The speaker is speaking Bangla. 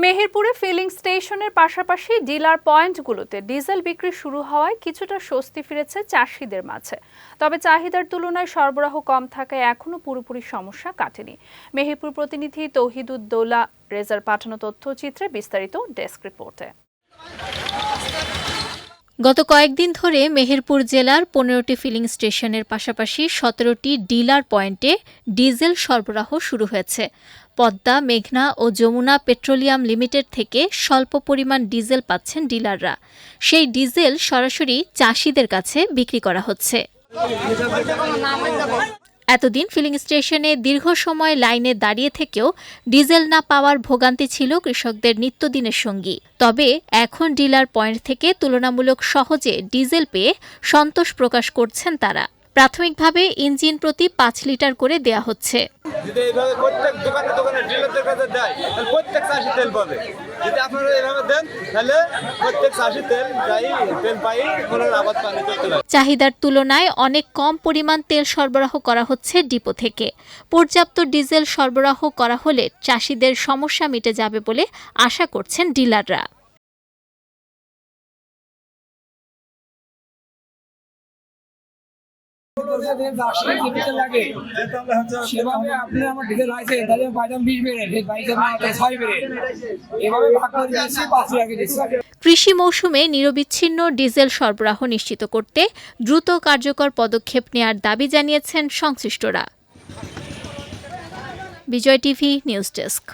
মেহেরপুরে ফিলিং স্টেশনের পাশাপাশি ডিলার পয়েন্টগুলোতে ডিজেল বিক্রি শুরু হওয়ায় কিছুটা স্বস্তি ফিরেছে চাষিদের মাঝে। তবে চাহিদার তুলনায় সরবরাহ কম থাকায় এখনো পুরোপুরি সমস্যা কাটেনি। মেহেরপুর প্রতিনিধি তৌহিদুদ্দৌলা রেজার পাঠানো তথ্যচিত্রে বিস্তারিত ডেস্ক রিপোর্টে। গত কয়েকদিন ধরে মেহেরপুর জেলার 15টি ফিলিং স্টেশনের পাশাপাশি 17টি ডিলার পয়েন্টে ডিজেল সরবরাহ শুরু হয়েছে। পদ্মা, মেঘনা ও যমুনা পেট্রোলিয়াম লিমিটেড থেকে স্বল্প পরিমাণ ডিজেল পাচ্ছেন ডিলাররা। সেই ডিজেল সরাসরি চাষিদের কাছে বিক্রি করা হচ্ছে। এতদিন ফিলিং স্টেশনে দীর্ঘ সময় লাইনে দাঁড়িয়ে থেকেও ডিজেল না পাওয়ার ভোগান্তি ছিল কৃষকদের নিত্যদিনের সঙ্গী। তবে এখন ডিলার পয়েন্ট থেকে তুলনামূলক সহজে ডিজেল পেয়ে সন্তোষ প্রকাশ করছেন তারা। প্রাথমিকভাবে ইঞ্জিন প্রতি 5 লিটার করে দেয়া হচ্ছে। যদি এইভাবে প্রত্যেক দোকানে ডিলারদের কাছে দেয় তাহলে প্রত্যেক চাষি তেল পাবে। যদি আপনারা এইভাবে দেন তাহলে প্রত্যেক চাষি তেল পাই কোনো আবাদ পানি করতে পারে। চাহিদার তুলনায় অনেক কম পরিমাণ তেল সরবরাহ করা হচ্ছে ডিপো থেকে। পর্যাপ্ত ডিজেল সরবরাহ করা হলে চাষিদের সমস্যা মিটে যাবে বলে আশা করছেন ডিলাররা। কৃষি মৌসুমে নিরবিচ্ছিন্ন ডিজেল সরবরাহ নিশ্চিত করতে দ্রুত কার্যকর পদক্ষেপ নেয়ার দাবি জানিয়েছেন সংশ্লিষ্টরা। বিজয় টিভি নিউজ ডেস্ক।